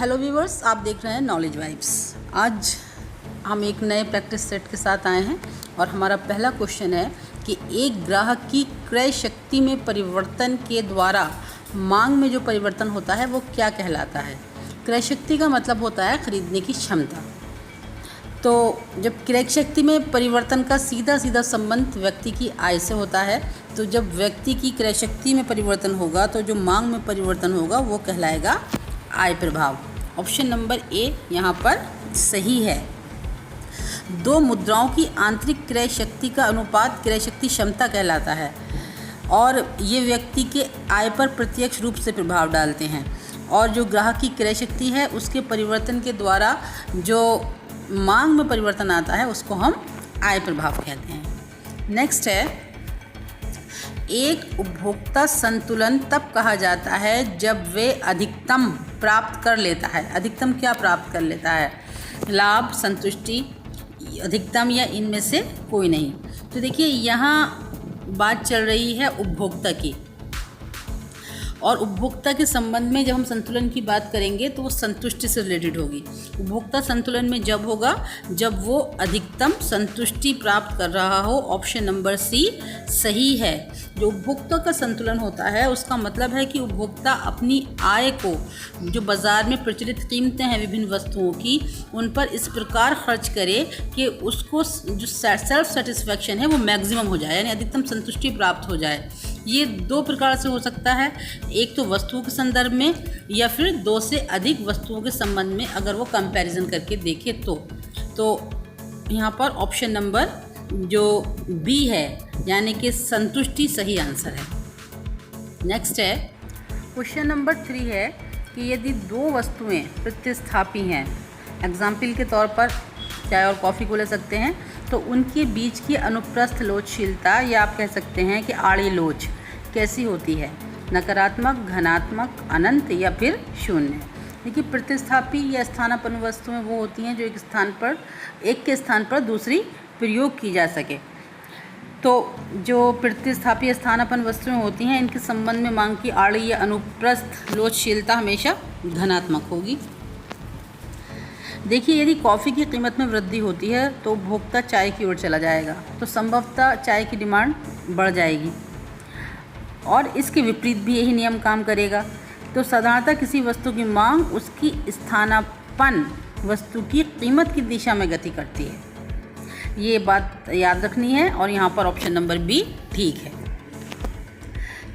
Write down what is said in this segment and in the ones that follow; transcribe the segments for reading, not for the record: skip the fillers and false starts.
Hello viewers, आप देख रहे हैं नॉलेज वाइब्स। आज हम एक नए प्रैक्टिस सेट के साथ आए हैं और हमारा पहला क्वेश्चन है कि एक ग्राहक की क्रय शक्ति में परिवर्तन के द्वारा मांग में जो परिवर्तन होता है वो क्या कहलाता है। क्रय शक्ति का मतलब होता है खरीदने की क्षमता। तो जब क्रय शक्ति में परिवर्तन का सीधा संबंध व्यक्ति की आय से होता है, तो जब व्यक्ति की क्रय शक्ति में परिवर्तन होगा तो जो मांग में परिवर्तन होगा वो कहलाएगा आय प्रभाव। ऑप्शन नंबर ए यहाँ पर सही है। दो मुद्राओं की आंतरिक क्रय शक्ति का अनुपात क्रय शक्ति क्षमता कहलाता है और ये व्यक्ति के आय पर प्रत्यक्ष रूप से प्रभाव डालते हैं, और जो ग्राहक की क्रय शक्ति है उसके परिवर्तन के द्वारा जो मांग में परिवर्तन आता है उसको हम आय प्रभाव कहते हैं। नेक्स्ट है, एक उपभोक्ता संतुलन तब कहा जाता है जब वे अधिकतम प्राप्त कर लेता है। अधिकतम क्या प्राप्त कर लेता है? लाभ, संतुष्टि, अधिकतम या इनमें से कोई नहीं। तो देखिए यहाँ बात चल रही है उपभोक्ता की, और उपभोक्ता के संबंध में जब हम संतुलन की बात करेंगे तो वो संतुष्टि से रिलेटेड होगी। उपभोक्ता संतुलन में जब होगा जब वो अधिकतम संतुष्टि प्राप्त कर रहा हो। ऑप्शन नंबर सी सही है। जो उपभोक्ता का संतुलन होता है उसका मतलब है कि उपभोक्ता अपनी आय को, जो बाज़ार में प्रचलित कीमतें हैं विभिन्न वस्तुओं की, उन पर इस प्रकार खर्च करे कि उसको जो सेल्फ सेटिस्फैक्शन है वो मैक्सिमम हो जाए, यानी अधिकतम संतुष्टि प्राप्त हो जाए। ये दो प्रकार से हो सकता है, एक तो वस्तुओं के संदर्भ में या फिर दो से अधिक वस्तुओं के संबंध में अगर वो कंपैरिजन करके देखे तो यहाँ पर ऑप्शन नंबर जो बी है यानी कि संतुष्टि सही आंसर है। नेक्स्ट है, क्वेश्चन नंबर 3 है कि यदि दो वस्तुएं प्रतिस्थापी हैं, एग्जाम्पल के तौर पर चाय और कॉफ़ी को ले सकते हैं, तो उनके बीच की अनुप्रस्थ लोचशीलता या आप कह सकते हैं कि आड़ी लोच कैसी होती है? नकारात्मक, धनात्मक, अनंत या फिर शून्य। देखिए, प्रतिस्थापी या स्थानापन्न वस्तुएं वो होती हैं जो एक के स्थान पर दूसरी प्रयोग की जा सके। तो जो प्रतिस्थापी स्थानापन्न वस्तुएं होती हैं इनके संबंध में मांग की आड़ी या अनुप्रस्थ लोचशीलता हमेशा धनात्मक होगी। देखिए, यदि कॉफ़ी की कीमत में वृद्धि होती है तो उपभोक्ता चाय की ओर चला जाएगा, तो संभवतः चाय की डिमांड बढ़ जाएगी, और इसके विपरीत भी यही नियम काम करेगा। तो साधारणतः किसी वस्तु की मांग उसकी स्थानापन्न वस्तु की कीमत की दिशा में गति करती है। ये बात याद रखनी है और यहाँ पर ऑप्शन नंबर बी ठीक है।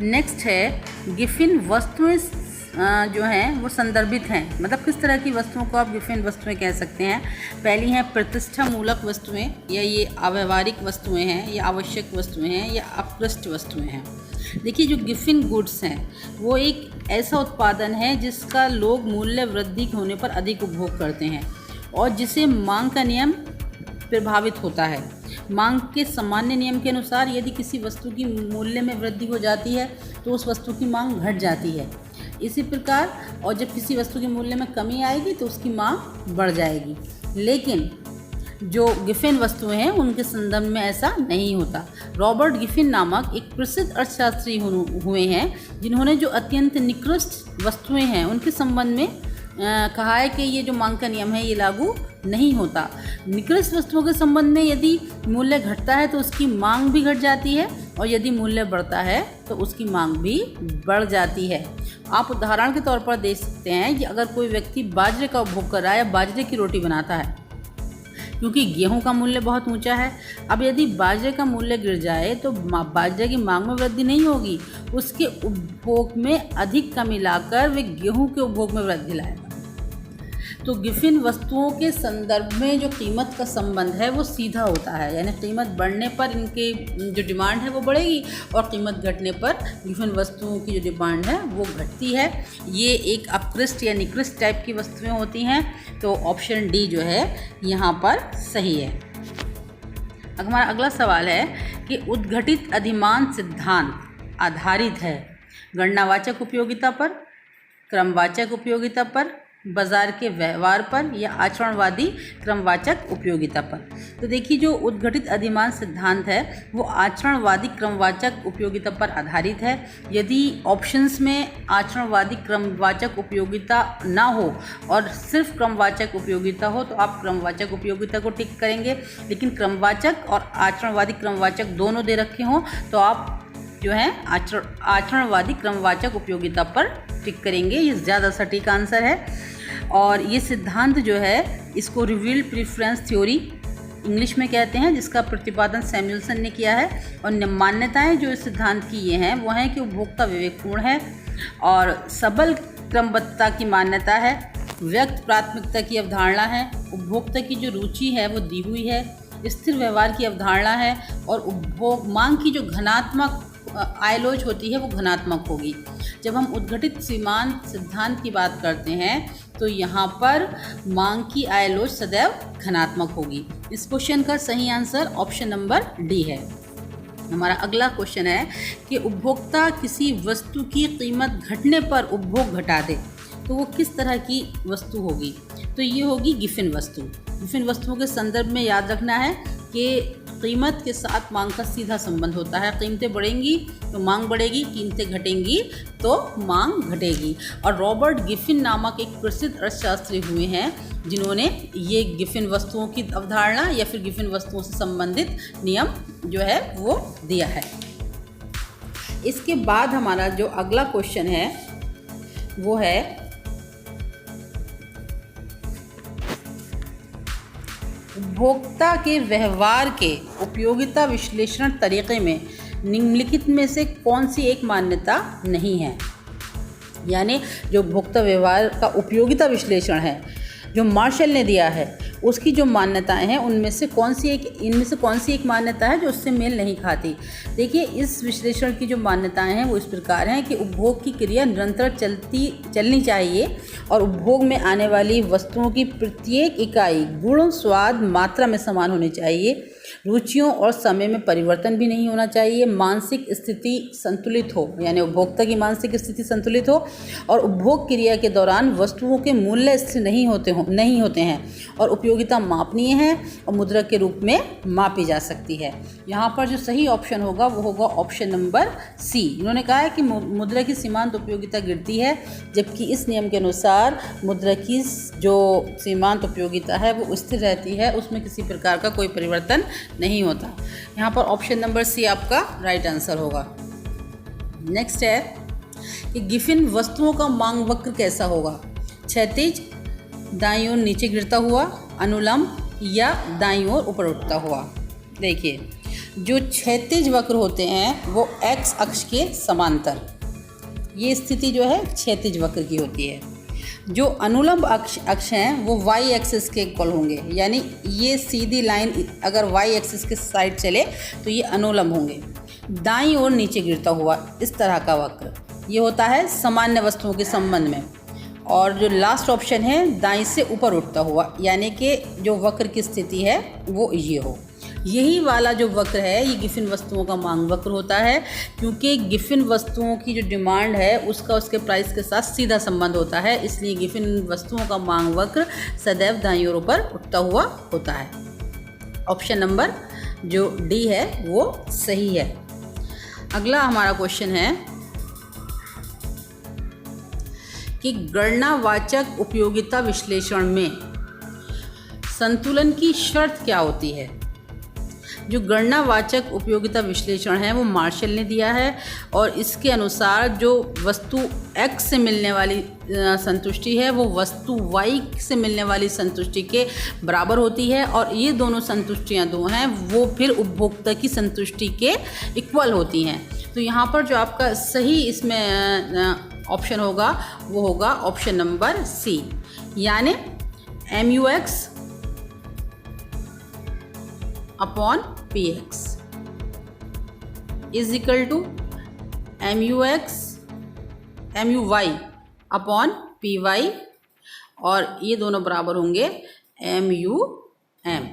नेक्स्ट है, गिफिन वस्तुएं जो हैं वो संदर्भित हैं, मतलब किस तरह की वस्तुओं को आप गिफिन वस्तुएं कह सकते हैं। पहली हैं प्रतिष्ठा मूलक वस्तुएं, या ये अव्यवहारिक वस्तुएं हैं, या आवश्यक वस्तुएं हैं, या अपकृष्ट वस्तुएं हैं। देखिए, जो गिफिन गुड्स हैं वो एक ऐसा उत्पादन है जिसका लोग मूल्य वृद्धि होने पर अधिक उपभोग करते हैं और जिसे मांग का नियम प्रभावित होता है। मांग के सामान्य नियम के अनुसार यदि किसी वस्तु की मूल्य में वृद्धि हो जाती है तो उस वस्तु की मांग घट जाती है। इसी प्रकार, और जब किसी वस्तु के मूल्य में कमी आएगी तो उसकी मांग बढ़ जाएगी। लेकिन जो गिफिन वस्तुएं हैं उनके संदर्भ में ऐसा नहीं होता। रॉबर्ट गिफिन नामक एक प्रसिद्ध अर्थशास्त्री हुए हैं जिन्होंने जो अत्यंत निकृष्ट वस्तुएं हैं उनके संबंध में कहा है कि ये जो मांग का नियम है ये लागू नहीं होता। निकृष्ट वस्तुओं के संबंध में यदि मूल्य घटता है तो उसकी मांग भी घट जाती है, और यदि मूल्य बढ़ता है तो उसकी मांग भी बढ़ जाती है। आप उदाहरण के तौर पर देख सकते हैं कि अगर कोई व्यक्ति बाजरे का उपभोग कर रहा है या बाजरे की रोटी बनाता है, क्योंकि गेहूं का मूल्य बहुत ऊंचा है। अब यदि बाजरे का मूल्य गिर जाए तो बाजरे की मांग में वृद्धि नहीं होगी, उसके उपभोग में अधिक कमी लाकर वे गेहूं के उपभोग में वृद्धि लाएगा। तो गिफिन वस्तुओं के संदर्भ में जो कीमत का संबंध है वो सीधा होता है, यानी कीमत बढ़ने पर इनके जो डिमांड है वो बढ़ेगी और कीमत घटने पर गिफिन वस्तुओं की जो डिमांड है वो घटती है। ये एक अपकृष्ट या निकृष्ट टाइप की वस्तुएं होती हैं। तो ऑप्शन डी जो है यहाँ पर सही है। हमारा अगला सवाल है कि उद्घटित अधिमान सिद्धांत आधारित है गणनावाचक उपयोगिता पर, क्रमवाचक उपयोगिता पर, बाजार के व्यवहार पर या आचरणवादी क्रमवाचक उपयोगिता पर। तो देखिए, जो उद्घटित अधिमान सिद्धांत है वो आचरणवादी क्रमवाचक उपयोगिता पर आधारित है। यदि ऑप्शंस में आचरणवादी क्रमवाचक उपयोगिता ना हो और सिर्फ क्रमवाचक उपयोगिता हो तो आप क्रमवाचक उपयोगिता को टिक करेंगे, लेकिन क्रमवाचक और आचरणवादी क्रमवाचक दोनों दे रखे हों तो आप जो है आचरणवादी क्रमवाचक उपयोगिता पर टिक करेंगे। ये ज़्यादा सटीक आंसर है। और ये सिद्धांत जो है इसको रिवील्ड प्रेफरेंस थ्योरी इंग्लिश में कहते हैं, जिसका प्रतिपादन सैमुअल्सन ने किया है। और मान्यताएं जो इस सिद्धांत की ये हैं वो हैं कि उपभोक्ता विवेकपूर्ण है और सबल क्रमबद्धता की मान्यता है, व्यक्त प्राथमिकता की अवधारणा है, उपभोक्ता की जो रुचि है वो दी हुई है, स्थिर व्यवहार की अवधारणा है और उपभोग मांग की जो घनात्मक आयलोज होती है वो घनात्मक होगी। जब हम उद्घटित सीमांत सिद्धांत की बात करते हैं तो यहाँ पर मांग की आयलोज सदैव घनात्मक होगी। इस क्वेश्चन का सही आंसर ऑप्शन नंबर डी है। हमारा अगला क्वेश्चन है कि उपभोक्ता किसी वस्तु की कीमत घटने पर उपभोग घटा दे तो वो किस तरह की वस्तु होगी। तो ये होगी गिफिन वस्तु। गिफिन वस्तुओं के संदर्भ में याद रखना है कि कीमत के साथ मांग का सीधा संबंध होता है। कीमतें बढ़ेंगी तो मांग बढ़ेगी, कीमतें घटेंगी तो मांग घटेगी। और रॉबर्ट गिफिन नामक एक प्रसिद्ध अर्थशास्त्री हुए हैं जिन्होंने ये गिफिन वस्तुओं की अवधारणा या फिर गिफिन वस्तुओं से संबंधित नियम जो है वो दिया है। इसके बाद हमारा जो अगला क्वेश्चन है वो है उपभोक्ता के व्यवहार के उपयोगिता विश्लेषण तरीके में निम्नलिखित में से कौन सी एक मान्यता नहीं है। यानी जो उपभोक्ता व्यवहार का उपयोगिता विश्लेषण है जो मार्शल ने दिया है उसकी जो मान्यताएं हैं उनमें से इनमें से कौन सी एक मान्यता है जो उससे मेल नहीं खाती। देखिए, इस विश्लेषण की जो मान्यताएं हैं वो इस प्रकार हैं कि उपभोग की क्रिया निरंतर चलनी चाहिए और उपभोग में आने वाली वस्तुओं की प्रत्येक इकाई गुण, स्वाद, मात्रा में समान होनी चाहिए। रुचियों और समय में परिवर्तन भी नहीं होना चाहिए। मानसिक स्थिति संतुलित हो, यानी उपभोक्ता की मानसिक स्थिति संतुलित हो और उपभोग क्रिया के दौरान वस्तुओं के मूल्य स्थिर नहीं होते हैं और उपयोगिता मापनीय है और मुद्रा के रूप में मापी जा सकती है। यहाँ पर जो सही ऑप्शन होगा वो होगा ऑप्शन नंबर सी। इन्होंने कहा है कि मुद्रा की सीमांत उपयोगिता गिरती है, जबकि इस नियम के अनुसार मुद्रा की जो सीमांत उपयोगिता है वो स्थिर रहती है, उसमें किसी प्रकार का कोई परिवर्तन नहीं होता। यहाँ पर ऑप्शन नंबर सी आपका राइट आंसर होगा। नेक्स्ट है कि गिफिन वस्तुओं का मांग वक्र कैसा होगा। क्षैतिज, दाईं ओर नीचे गिरता हुआ, अनुलंब या दाईं ओर ऊपर उठता हुआ। देखिए, जो क्षैतिज वक्र होते हैं वो एक्स अक्ष के समांतर, ये स्थिति जो है क्षैतिज वक्र की होती है। जो अनुलंब अक्ष हैं वो वाई एक्सिस के इक्वल होंगे, यानी ये सीधी लाइन अगर वाई एक्सिस के साइड चले तो ये अनुलंब होंगे। दाईं ओर नीचे गिरता हुआ इस तरह का वक्र ये होता है सामान्य वस्तुओं के संबंध में। और जो लास्ट ऑप्शन है दाईं से ऊपर उठता हुआ, यानी कि जो वक्र की स्थिति है वो ये हो। यही वाला जो वक्र है ये गिफिन वस्तुओं का मांग वक्र होता है, क्योंकि गिफिन वस्तुओं की जो डिमांड है उसका उसके प्राइस के साथ सीधा संबंध होता है, इसलिए गिफिन वस्तुओं का मांग वक्र सदैव दाईं ओर ऊपर उठता हुआ होता है। ऑप्शन नंबर जो डी है वो सही है। अगला हमारा क्वेश्चन है कि गणनावाचक उपयोगिता विश्लेषण में संतुलन की शर्त क्या होती है। जो गणनावाचक उपयोगिता विश्लेषण है वो मार्शल ने दिया है और इसके अनुसार जो वस्तु X से मिलने वाली संतुष्टि है वो वस्तु Y से मिलने वाली संतुष्टि के बराबर होती है और ये दोनों संतुष्टियाँ दो हैं वो फिर उपभोक्ता की संतुष्टि के इक्वल होती हैं। तो यहाँ पर जो आपका सही इसमें ऑप्शन होगा वो होगा ऑप्शन नंबर सी, यानी MUX upon PX is equal to MUY upon PY और ये दोनों बराबर होंगे MUM।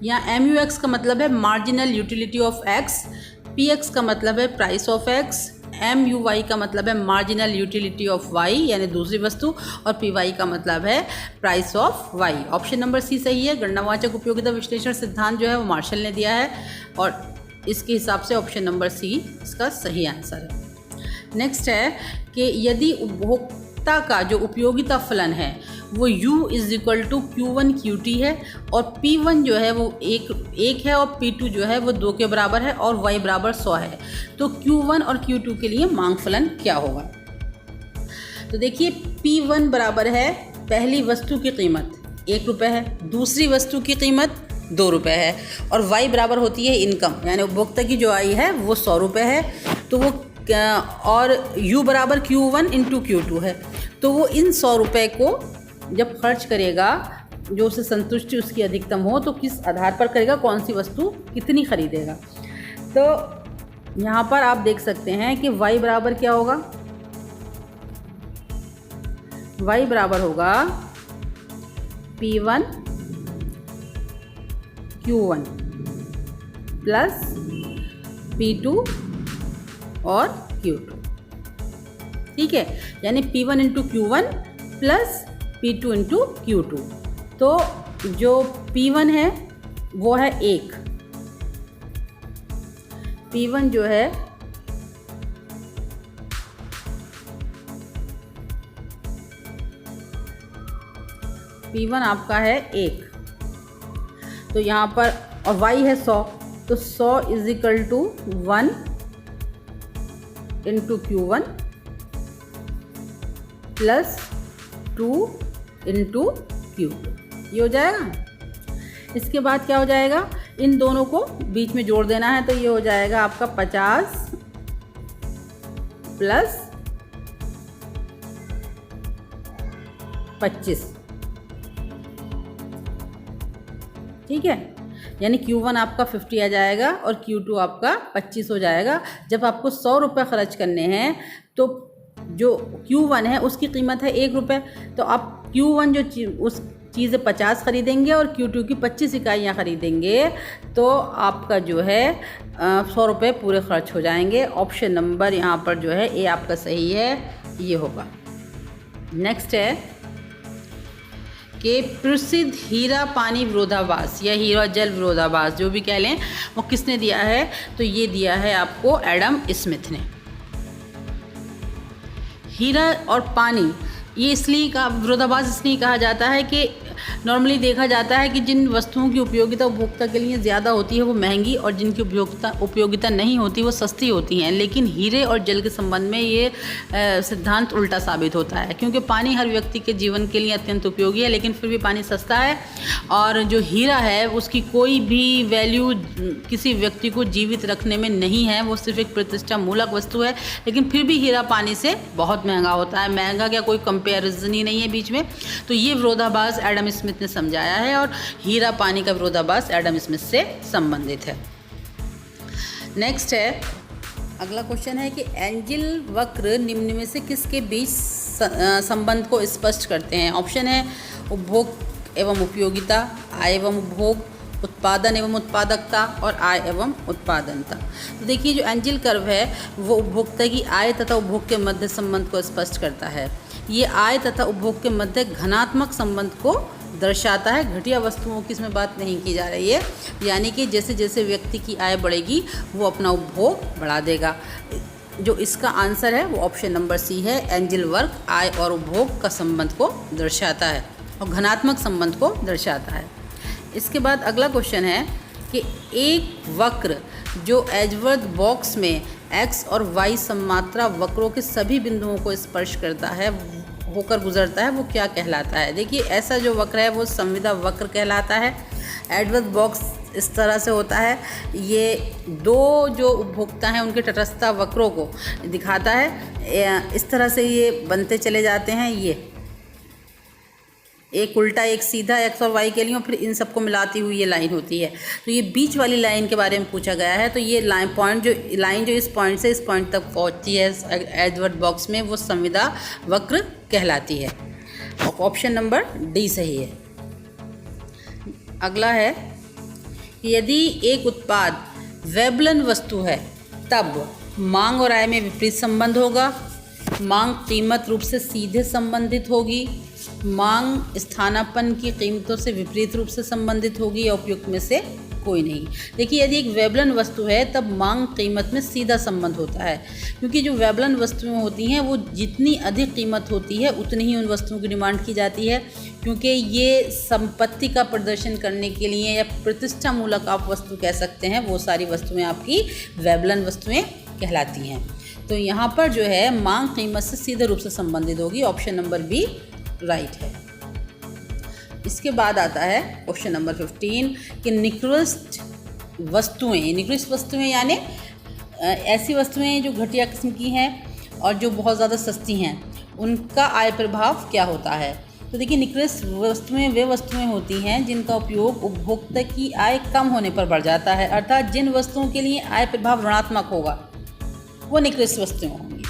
यहाँ MUX का मतलब है marginal utility of X, PX का मतलब है प्राइस ऑफ X, MUY का मतलब है मार्जिनल यूटिलिटी ऑफ Y यानी दूसरी वस्तु, और PY का मतलब है price of Y। Option number C सही है। गणनावाचक उपयोगिता विश्लेषण सिद्धांत जो है वो मार्शल ने दिया है और इसके हिसाब से ऑप्शन नंबर सी इसका सही आंसर है। नेक्स्ट है कि यदि उपभोक्ता का जो उपयोगिता फलन है वो U = Q1 QT है और P1 जो है वो एक है और P2 जो है वो 2 के बराबर है और Y = 100 है, तो Q1 और Q2 के लिए मांग फलन क्या होगा? तो देखिए P1 बराबर है पहली वस्तु की कीमत 1 रुपये है, दूसरी वस्तु की कीमत 2 रुपये है और Y बराबर होती है इनकम यानी उपभोक्ता की जो आय है वो 100 रुपये है, तो वो और U = Q1 × Q2 है, तो वो इन 100 रुपये को जब खर्च करेगा जो उसे संतुष्टि उसकी अधिकतम हो तो किस आधार पर करेगा, कौन सी वस्तु कितनी खरीदेगा। तो यहाँ पर आप देख सकते हैं कि Y बराबर क्या होगा, Y बराबर होगा P1 Q1 प्लस P2 और Q2, ठीक है, यानी P1 × Q1 plus P2 × Q2। तो जो P1 है वो है 1, P1 जो है P1 आपका है 1, तो यहाँ पर और Y है 100, तो 100 = 1 × Q1 प्लस 2 × Q2, ये हो जाएगा। इसके बाद क्या हो जाएगा, इन दोनों को बीच में जोड़ देना है, तो ये हो जाएगा आपका 50 प्लस 25, ठीक है, यानी Q1 आपका 50 आ जाएगा और Q2 आपका 25 हो जाएगा। जब आपको 100 रुपये खर्च करने हैं तो जो Q1 है उसकी कीमत है 1 रुपये, तो आप Q1 जो उस चीज़ 50 खरीदेंगे और Q2 की 25 इकाइयाँ खरीदेंगे, तो आपका जो है 100 रुपये पूरे खर्च हो जाएंगे। ऑप्शन नंबर यहाँ पर जो है ए आपका सही है, ये होगा। नेक्स्ट है कि प्रसिद्ध हीरा पानी विरोधाभास या हीरा जल विरोधाभास जो भी कह लें वो किसने दिया है, तो ये दिया है आपको एडम स्मिथ ने। हीरा और पानी ये इसलिए का विरोधाभास इसलिए कहा जाता है कि नॉर्मली देखा जाता है कि जिन वस्तुओं की उपयोगिता उपभोक्ता के लिए ज़्यादा होती है वो महंगी और जिनकी उपयोगिता नहीं होती वो सस्ती होती हैं, लेकिन हीरे और जल के संबंध में ये सिद्धांत उल्टा साबित होता है, क्योंकि पानी हर व्यक्ति के जीवन के लिए अत्यंत उपयोगी है, लेकिन फिर भी पानी सस्ता है और जो हीरा है उसकी कोई भी वैल्यू किसी व्यक्ति को जीवित रखने में नहीं है, वो सिर्फ एक प्रतिष्ठा मूलक वस्तु है, लेकिन फिर भी हीरा पानी से बहुत महंगा होता है। महंगा क्या, कोई कंपेरिजन ही नहीं है बीच में। तो ये विरोधाभास एडम स्मिथ ने समझाया है और हीरा पानी का विरोधाभास एडम स्मिथ से संबंधित है। नेक्स्ट है, अगला क्वेश्चन है कि एंजिल वक्र निम्न में से किसके बीच संबंध को स्पष्ट करते हैं। ऑप्शन है उपभोग एवं उपयोगिता, आय एवं उपभोग, उत्पादन एवं उत्पादकता और आय एवं उत्पादनता। तो देखिए जो एंजिल कर्व है वो उपभोक्ता की आय तथा उपभोग के मध्य संबंध को स्पष्ट करता है। ये आय तथा उपभोग के मध्य घनात्मक संबंध को दर्शाता है, घटिया वस्तुओं की इसमें बात नहीं की जा रही है, यानी कि जैसे जैसे व्यक्ति की आय बढ़ेगी वो अपना उपभोग बढ़ा देगा। जो इसका आंसर है वो ऑप्शन नंबर सी है, एंजिल वर्ग आय और उपभोग का संबंध को दर्शाता है और घनात्मक संबंध को दर्शाता है। इसके बाद अगला क्वेश्चन है कि एक वक्र जो एजवर्थ बॉक्स में x और y सममात्रा वक्रों के सभी बिंदुओं को स्पर्श करता है होकर गुजरता है वो क्या कहलाता है। देखिए ऐसा जो वक्र है वो संविदा वक्र कहलाता है। एजवर्थ बॉक्स इस तरह से होता है, ये दो जो उपभोक्ता हैं उनके तटस्थता वक्रों को दिखाता है। इस तरह से ये बनते चले जाते हैं, ये एक उल्टा एक सीधा एक्स और वाई के लिए, और फिर इन सबको मिलाती हुई ये लाइन होती है। तो ये बीच वाली लाइन के बारे में पूछा गया है, तो ये लाइन जो इस पॉइंट से इस पॉइंट तक पहुंचती है एजवर्थ बॉक्स में वो संविदा वक्र कहलाती है। ऑप्शन नंबर डी सही है। अगला है यदि एक उत्पाद वेबलन वस्तु है तब मांग और आय में विपरीत संबंध होगा, मांग कीमत रूप से सीधे संबंधित होगी, मांग स्थानापन्न की कीमतों से विपरीत रूप से संबंधित होगी, या उपयुक्त में से कोई नहीं। देखिए, यदि एक वेबलन वस्तु है तब मांग कीमत में सीधा संबंध होता है, क्योंकि जो वेबलन वस्तुएं होती हैं वो जितनी अधिक कीमत होती है उतनी ही उन वस्तुओं की डिमांड की जाती है, क्योंकि ये संपत्ति का प्रदर्शन करने के लिए या प्रतिष्ठा मूलक आप वस्तु कह सकते हैं, वो सारी वस्तुएं आपकी वेबलन वस्तुएं कहलाती हैं। तो यहाँ पर जो है मांग कीमत से सीधे रूप से संबंधित होगी। ऑप्शन नंबर बी राइट है। इसके बाद आता है क्वेश्चन नंबर 15 कि निकृष्ट वस्तुएं यानी ऐसी वस्तुएं जो घटिया किस्म की हैं और जो बहुत ज़्यादा सस्ती हैं, उनका आय प्रभाव क्या होता है। तो देखिए, निकृष्ट वस्तुएं वे वस्तुएं होती हैं जिनका उपयोग उपभोक्ता की आय कम होने पर बढ़ जाता है, अर्थात जिन वस्तुओं के लिए आय प्रभाव ऋणात्मक होगा वो निकृष्ट वस्तुएं होंगी।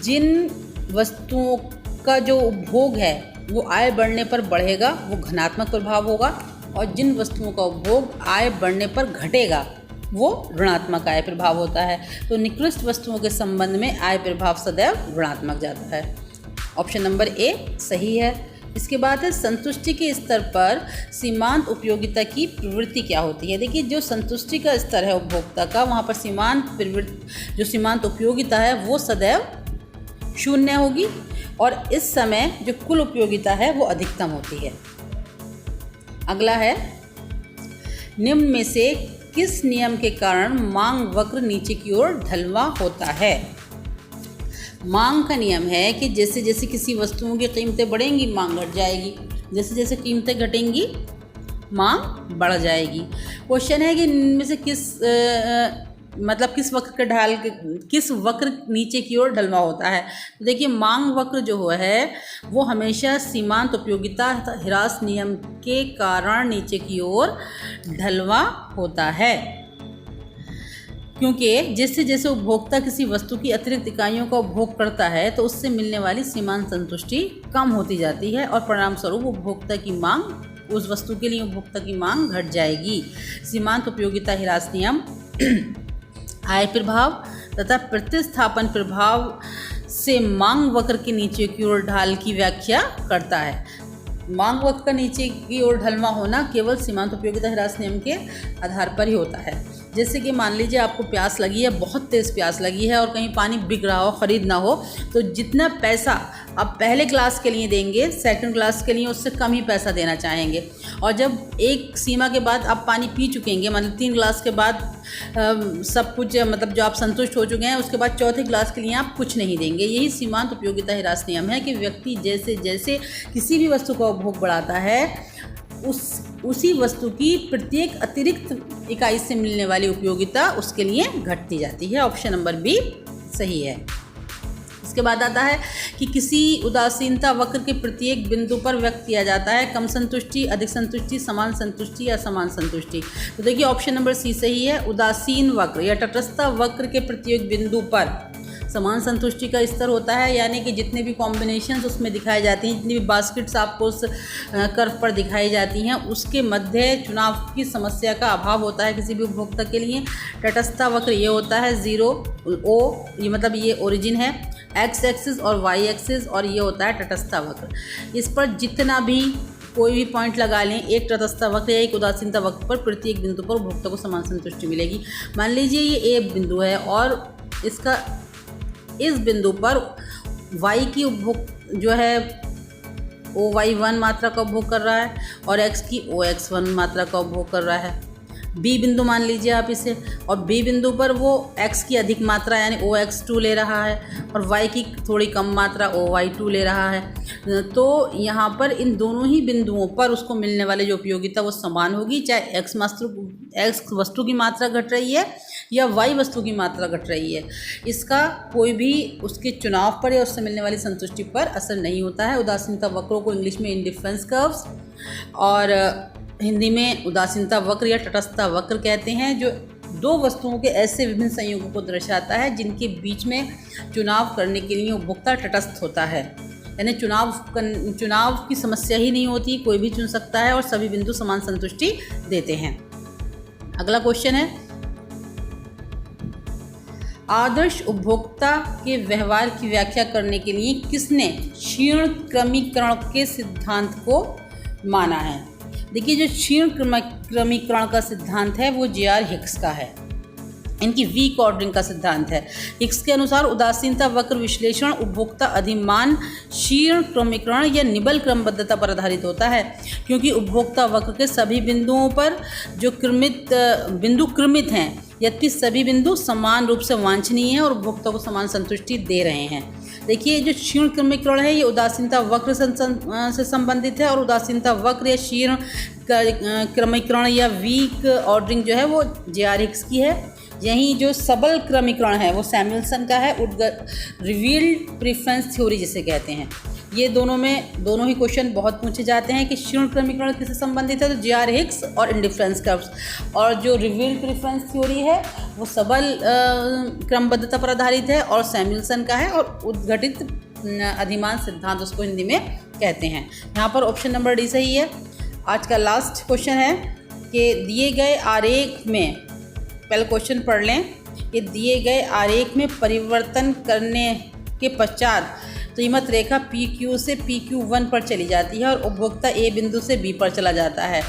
जिन वस्तुओं का जो उपभोग है वो आय बढ़ने पर बढ़ेगा वो धनात्मक प्रभाव होगा, और जिन वस्तुओं का उपभोग आय बढ़ने पर घटेगा वो ऋणात्मक आय प्रभाव होता है। तो निकृष्ट वस्तुओं के संबंध में आय प्रभाव सदैव ऋणात्मक जाता है। ऑप्शन नंबर ए सही है। इसके बाद है संतुष्टि के स्तर पर सीमांत उपयोगिता की प्रवृत्ति क्या होती है। देखिए, जो संतुष्टि का स्तर है उपभोक्ता का, वहाँ पर सीमांत उपयोगिता है वो सदैव शून्य होगी, और इस समय जो कुल उपयोगिता है वो अधिकतम होती है। अगला है, निम्न में से किस नियम के कारण मांग वक्र नीचे की ओर ढलवा होता है। मांग का नियम है कि जैसे जैसे किसी वस्तुओं की कीमतें बढ़ेंगी मांग घट जाएगी, जैसे जैसे कीमतें घटेंगी मांग बढ़ जाएगी। क्वेश्चन है कि इनमें से किस वक्र नीचे की ओर ढलवा होता है। तो देखिए, मांग वक्र जो है वो हमेशा सीमांत उपयोगिता ह्रास नियम के कारण नीचे की ओर ढलवा होता है, क्योंकि जैसे जैसे उपभोक्ता किसी वस्तु की अतिरिक्त इकाइयों का उपभोग करता है तो उससे मिलने वाली सीमांत संतुष्टि कम होती जाती है, और परिणामस्वरूप उपभोक्ता की मांग, उस वस्तु के लिए उपभोक्ता की मांग घट जाएगी। सीमांत उपयोगिता ह्रास नियम आय प्रभाव तथा प्रतिस्थापन प्रभाव से मांग वक्र के नीचे की ओर ढाल की व्याख्या करता है। मांग वक्र का नीचे की ओर ढलवा होना केवल सीमांत उपयोगिता ह्रास नियम के आधार पर ही होता है। जैसे कि मान लीजिए आपको प्यास लगी है, बहुत तेज़ प्यास लगी है और कहीं पानी बिक रहा हो, ख़रीदना हो, तो जितना पैसा आप पहले ग्लास के लिए देंगे सेकंड ग्लास के लिए उससे कम ही पैसा देना चाहेंगे, और जब एक सीमा के बाद आप पानी पी चुकेंगे, मतलब 3 ग्लास के बाद सब कुछ, मतलब जो आप संतुष्ट हो चुके हैं, उसके बाद चौथे ग्लास के लिए आप कुछ नहीं देंगे। यही सीमांत उपयोगिता ह्रास नियम है कि व्यक्ति जैसे जैसे किसी भी वस्तु का उपभोग बढ़ाता है उसी वस्तु की प्रत्येक अतिरिक्त इकाई से मिलने वाली उपयोगिता उसके लिए घटती जाती है। ऑप्शन नंबर बी सही है। इसके बाद आता है कि किसी उदासीनता वक्र के प्रत्येक बिंदु पर व्यक्त किया जाता है कम संतुष्टि, अधिक संतुष्टि, समान संतुष्टि या समान संतुष्टि। तो देखिए, ऑप्शन नंबर सी सही है। उदासीन वक्र या तटस्थ वक्र के प्रत्येक बिंदु पर समान संतुष्टि का स्तर होता है, यानी कि जितने भी कॉम्बिनेशंस उसमें दिखाई जाती हैं, जितनी भी बास्केट्स आपको उस कर्व पर दिखाई जाती हैं, उसके मध्य चुनाव की समस्या का अभाव होता है किसी भी उपभोक्ता के लिए। तटस्थ वक्र ये होता है 0 O, ये मतलब ये ओरिजिन है, एक्स एक्सिस और वाई एक्सिस, और ये होता है तटस्थ वक्र। इस पर जितना भी कोई भी पॉइंट लगा लें, एक तटस्थ वक्र या एक उदासीनता वक्र पर प्रत्येक बिंदु पर उपभोक्ता को समान संतुष्टि मिलेगी। मान लीजिए ये ए बिंदु है और इसका इस बिंदु पर y की उपभोग जो है OY1 मात्रा का उपभोग कर रहा है और x की OX1 मात्रा का उपभोग कर रहा है। B बिंदु मान लीजिए आप इसे, और B बिंदु पर वो x की अधिक मात्रा यानी OX2 ले रहा है और y की थोड़ी कम मात्रा OY2 ले रहा है। तो यहाँ पर इन दोनों ही बिंदुओं पर उसको मिलने वाले जो उपयोगिता वो समान होगी, चाहे x वस्तु की मात्रा घट रही है या y वस्तु की मात्रा घट रही है। इसका कोई भी उसके चुनाव पर या उससे मिलने वाली संतुष्टि पर असर नहीं होता है। उदासीनता वक्रों को इंग्लिश में इंडिफरेंस कर्व्स और हिंदी में उदासीनता वक्र या तटस्थता वक्र कहते हैं, जो दो वस्तुओं के ऐसे विभिन्न संयोगों को दर्शाता है जिनके बीच में चुनाव करने के लिए उपभोक्ता तटस्थ होता है, यानी चुनाव की समस्या ही नहीं होती, कोई भी चुन सकता है और सभी बिंदु समान संतुष्टि देते हैं। अगला क्वेश्चन है, आदर्श उपभोक्ता के व्यवहार की व्याख्या करने के लिए किसने क्षीण क्रमीकरण के सिद्धांत को माना है? देखिए, जो क्षीण क्रमीकरण का सिद्धांत है वो जे.आर. हिक्स का है। इनकी वीक ऑर्डरिंग का सिद्धांत है। हिक्स के अनुसार उदासीनता वक्र विश्लेषण उपभोक्ता अधिमान क्षीण क्रमीकरण या निबल क्रमबद्धता पर आधारित होता है, क्योंकि उपभोक्ता वक्र के सभी बिंदुओं पर जो बिंदु क्रमित हैं, यद्यपि सभी बिंदु समान रूप से वांछनीय हैं और उपभोक्ता को समान संतुष्टि दे रहे हैं। देखिए, जो क्षीण क्रमीकरण है ये उदासीनता वक्र से संबंधित है, और उदासीनता वक्र या क्षीण क्रमीकरण या वीक ऑर्डरिंग जो है वो जे.आर. हिक्स की है। यहीं जो सबल क्रमीकरण है वो सैमुअल्सन का है, रिवील्ड प्रेफरेंस थ्योरी जिसे कहते हैं। ये दोनों ही क्वेश्चन बहुत पूछे जाते हैं कि क्षीण क्रमीकरण किससे संबंधित है, तो जे.आर. हिक्स और इंडिफरेंस कर्व्स। और जो रिवील्ड प्रेफरेंस थ्योरी है वो सबल क्रमबद्धता पर आधारित है और सैमुअल्सन का है, और उद्घटित अधिमान सिद्धांत उसको हिंदी में कहते हैं। यहाँ पर ऑप्शन नंबर डी सही है। आज का लास्ट क्वेश्चन है कि दिए गए आरेख में, पहले क्वेश्चन पढ़ लें कि दिए गए आरेख में परिवर्तन करने के पश्चात कीमत रेखा PQ से PQ1 पर चली जाती है और उपभोक्ता A बिंदु से B पर चला जाता है,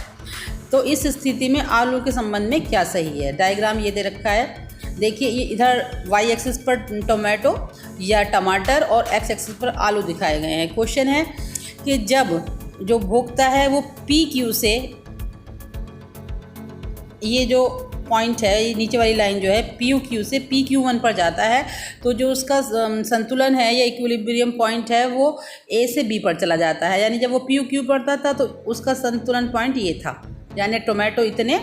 तो इस स्थिति में आलू के संबंध में क्या सही है? डायग्राम ये दे रखा है। देखिए, ये इधर y एक्सिस पर टोमेटो या टमाटर और x एक्सिस पर आलू दिखाए गए हैं। क्वेश्चन है कि जब जो उपभोक्ता है वो PQ से, ये जो पॉइंट है, ये नीचे वाली लाइन जो है PQ से PQ1 पर जाता है, तो जो उसका संतुलन है या इक्विलिब्रियम पॉइंट है वो A से B पर चला जाता है। यानी जब वो PQ पर था तो उसका संतुलन पॉइंट ये था, यानी टोमेटो इतने,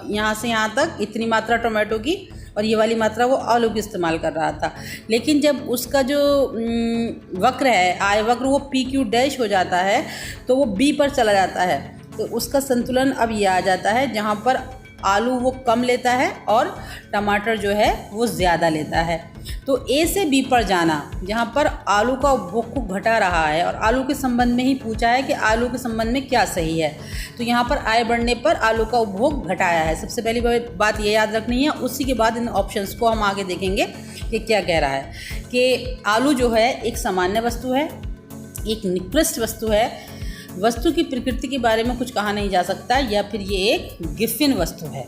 यहाँ से यहाँ तक इतनी मात्रा टोमेटो की और ये वाली मात्रा वो आलू की इस्तेमाल कर रहा था। लेकिन जब उसका जो वक्र है, आय वक्र, वो PQ डैश हो जाता है तो वो B पर चला जाता है, तो उसका संतुलन अब ये आ जाता है जहाँ पर आलू वो कम लेता है और टमाटर जो है वो ज़्यादा लेता है। तो A से B पर जाना, जहाँ पर आलू का उपभोग को घटा रहा है और आलू के संबंध में ही पूछा है कि आलू के संबंध में क्या सही है, तो यहाँ पर आय बढ़ने पर आलू का उपभोग घटाया है। सबसे पहली बात ये याद रखनी है। उसी के बाद इन ऑप्शंस को हम आगे देखेंगे कि क्या कह रहा है कि आलू जो है एक सामान्य वस्तु है, एक निकृष्ट वस्तु है, वस्तु की प्रकृति के बारे में कुछ कहा नहीं जा सकता, या फिर ये एक गिफिन वस्तु है।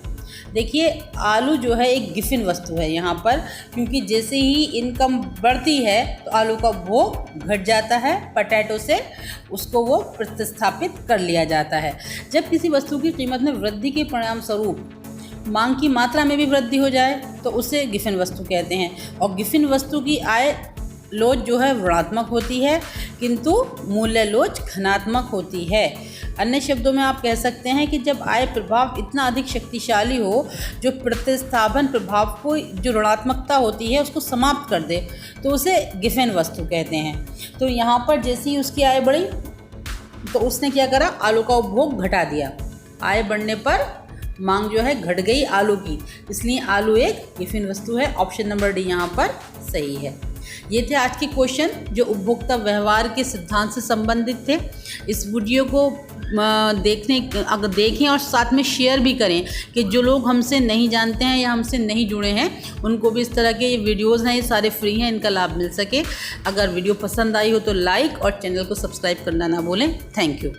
देखिए, आलू जो है एक गिफिन वस्तु है यहाँ पर, क्योंकि जैसे ही इनकम बढ़ती है तो आलू का उपभोग घट जाता है, पोटैटो से उसको वो प्रतिस्थापित कर लिया जाता है। जब किसी वस्तु की कीमत में वृद्धि के परिणाम स्वरूप मांग की मात्रा में भी वृद्धि हो जाए तो उसे गिफिन वस्तु कहते हैं। और गिफिन वस्तु की आय लोच जो है ऋणात्मक होती है, किंतु मूल्य लोच धनात्मक होती है। अन्य शब्दों में आप कह सकते हैं कि जब आय प्रभाव इतना अधिक शक्तिशाली हो जो प्रतिस्थापन प्रभाव को, जो ऋणात्मकता होती है, उसको समाप्त कर दे, तो उसे गिफिन वस्तु कहते हैं। तो यहाँ पर जैसे ही उसकी आय बढ़ी तो उसने क्या करा, आलू का उपभोग घटा दिया। आय बढ़ने पर मांग जो है घट गई आलू की, इसलिए आलू एक गिफिन वस्तु है। ऑप्शन नंबर डी यहाँ पर सही है। ये थे आज के क्वेश्चन जो उपभोक्ता व्यवहार के सिद्धांत से संबंधित थे। इस वीडियो को अगर देखें और साथ में शेयर भी करें कि जो लोग हमसे नहीं जानते हैं या हमसे नहीं जुड़े हैं उनको भी इस तरह के ये वीडियोज़ हैं, ये सारे फ्री हैं, इनका लाभ मिल सके। अगर वीडियो पसंद आई हो तो लाइक और चैनल को सब्सक्राइब करना ना भूलें। Thank you.